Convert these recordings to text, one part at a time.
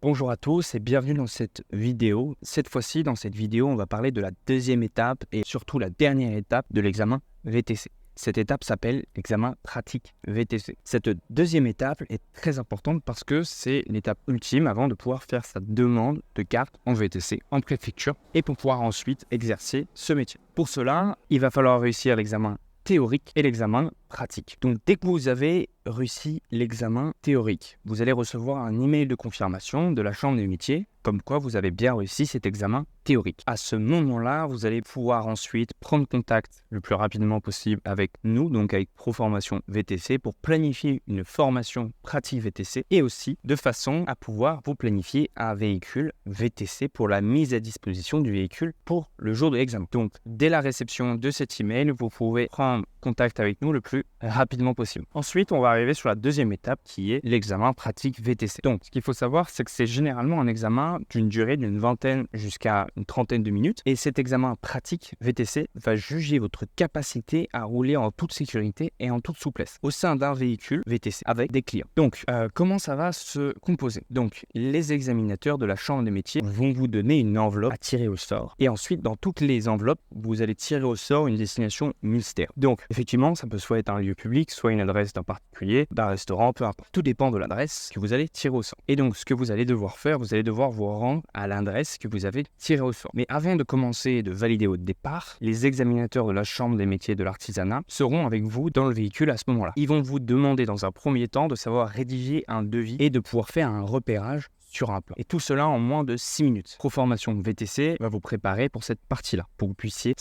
Bonjour à tous et bienvenue dans cette vidéo. Cette fois-ci, dans cette vidéo, on va parler de la deuxième étape et surtout la dernière étape de l'examen VTC. Cette étape s'appelle l'examen pratique VTC. Cette deuxième étape est très importante parce que c'est l'étape ultime avant de pouvoir faire sa demande de carte en VTC, en préfecture, et pour pouvoir ensuite exercer ce métier. Pour cela, il va falloir réussir l'examen théorique et l'examen pratique. Donc dès que vous avez réussi l'examen théorique, vous allez recevoir un email de confirmation de la Chambre des métiers comme quoi vous avez bien réussi cet examen théorique. À ce moment-là, vous allez pouvoir ensuite prendre contact le plus rapidement possible avec nous, donc avec Proformation VTC, pour planifier une formation pratique VTC et aussi de façon à pouvoir vous planifier un véhicule VTC pour la mise à disposition du véhicule pour le jour de l'examen. Donc dès la réception de cet email, vous pouvez prendre contact avec nous le plus rapidement possible. Ensuite, on va arriver sur la deuxième étape qui est l'examen pratique VTC. Donc, ce qu'il faut savoir, c'est que c'est généralement un examen d'une durée d'une vingtaine jusqu'à une trentaine de minutes. Et cet examen pratique VTC va juger votre capacité à rouler en toute sécurité et en toute souplesse au sein d'un véhicule VTC avec des clients. Donc, comment ça va se composer? Donc, les examinateurs de la Chambre des métiers vont vous donner une enveloppe à tirer au sort. Et ensuite, dans toutes les enveloppes, vous allez tirer au sort une destination mystère. Donc, effectivement, ça peut soit être un lieu public, soit une adresse d'un particulier, d'un restaurant, peu importe. Tout dépend de l'adresse que vous allez tirer au sort. Et donc, ce que vous allez devoir faire, vous allez devoir vous rendre à l'adresse que vous avez tirée au sort. Mais avant de commencer et de valider au départ, les examinateurs de la Chambre des métiers de l'artisanat seront avec vous dans le véhicule à ce moment-là. Ils vont vous demander dans un premier temps de savoir rédiger un devis et de pouvoir faire un repérage sur un plan. Et tout cela en moins de 6 minutes. Proformation VTC va vous préparer pour cette partie-là, pour que vous puissiez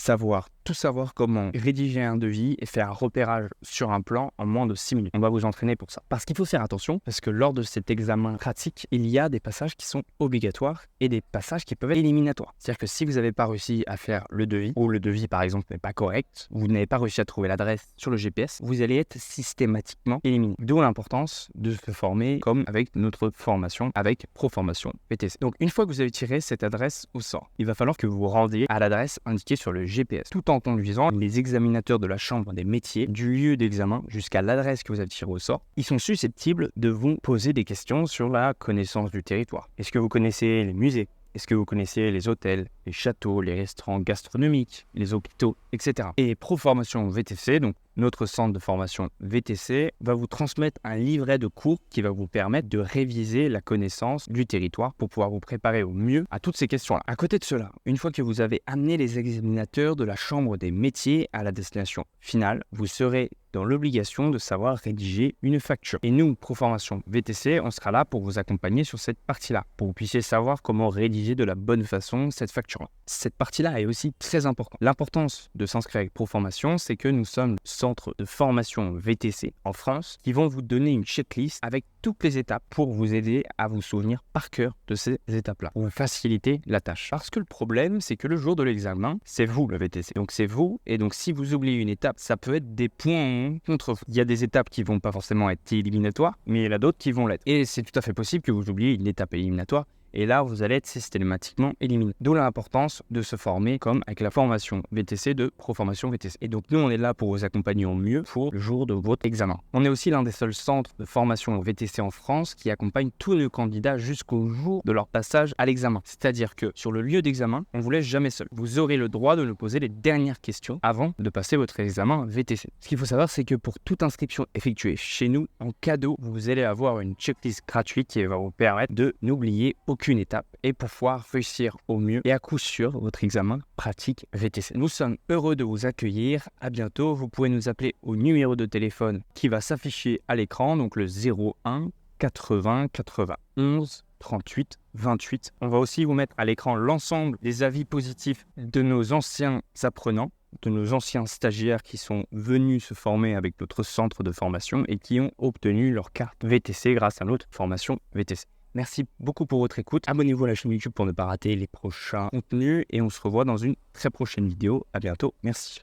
tout savoir comment rédiger un devis et faire un repérage sur un plan en moins de 6 minutes. On va vous entraîner pour ça. Parce qu'il faut faire attention, parce que lors de cet examen pratique, il y a des passages qui sont obligatoires et des passages qui peuvent être éliminatoires. C'est-à-dire que si vous n'avez pas réussi à faire le devis, ou le devis par exemple n'est pas correct, vous n'avez pas réussi à trouver l'adresse sur le GPS, vous allez être systématiquement éliminé. D'où l'importance de se former comme avec notre formation, avec Proformation VTC. Donc une fois que vous avez tiré cette adresse au sort, il va falloir que vous vous rendiez à l'adresse indiquée sur le GPS, tout en conduisant les examinateurs de la Chambre des métiers du lieu d'examen jusqu'à l'adresse que vous avez tirée au sort. Ils sont susceptibles de vous poser des questions sur la connaissance du territoire. Est-ce que vous connaissez les musées? Est-ce que vous connaissez les hôtels, les châteaux, les restaurants gastronomiques, les hôpitaux, etc. Et Proformation VTC, donc notre centre de formation VTC, va vous transmettre un livret de cours qui va vous permettre de réviser la connaissance du territoire pour pouvoir vous préparer au mieux à toutes ces questions-là. À côté de cela, une fois que vous avez amené les examinateurs de la Chambre des métiers à la destination finale, vous serez dans l'obligation de savoir rédiger une facture. Et nous, Proformation VTC, on sera là pour vous accompagner sur cette partie-là, pour que vous puissiez savoir comment rédiger de la bonne façon cette facture-là. Cette partie-là est aussi très importante. L'importance de s'inscrire avec Proformation, c'est que nous sommes le centre de formation VTC en France qui vont vous donner une checklist avec toutes les étapes pour vous aider à vous souvenir par cœur de ces étapes-là, pour vous faciliter la tâche. Parce que le problème, c'est que le jour de l'examen, c'est vous le VTC. Donc c'est vous, et donc si vous oubliez une étape, ça peut être des points contre vous. Il y a des étapes qui vont pas forcément être éliminatoires, mais il y en a d'autres qui vont l'être. Et c'est tout à fait possible que vous oubliez une étape éliminatoire, et là, vous allez être systématiquement éliminé. D'où l'importance de se former comme avec la formation VTC de Proformation VTC. Et donc, nous, on est là pour vous accompagner au mieux pour le jour de votre examen. On est aussi l'un des seuls centres de formation VTC en France qui accompagne tous nos candidats jusqu'au jour de leur passage à l'examen. C'est-à-dire que sur le lieu d'examen, on ne vous laisse jamais seul. Vous aurez le droit de nous poser les dernières questions avant de passer votre examen VTC. Ce qu'il faut savoir, c'est que pour toute inscription effectuée chez nous, en cadeau, vous allez avoir une checklist gratuite qui va vous permettre de n'oublier aucune étape et pour pouvoir réussir au mieux et à coup sûr votre examen pratique VTC. Nous sommes heureux de vous accueillir. À bientôt. Vous pouvez nous appeler au numéro de téléphone qui va s'afficher à l'écran, donc le 01 80 91 38 28. On va aussi vous mettre à l'écran l'ensemble des avis positifs de nos anciens apprenants, de nos anciens stagiaires qui sont venus se former avec notre centre de formation et qui ont obtenu leur carte VTC grâce à notre formation VTC. Merci beaucoup pour votre écoute. Abonnez-vous à la chaîne YouTube pour ne pas rater les prochains contenus et on se revoit dans une très prochaine vidéo. À bientôt. Merci.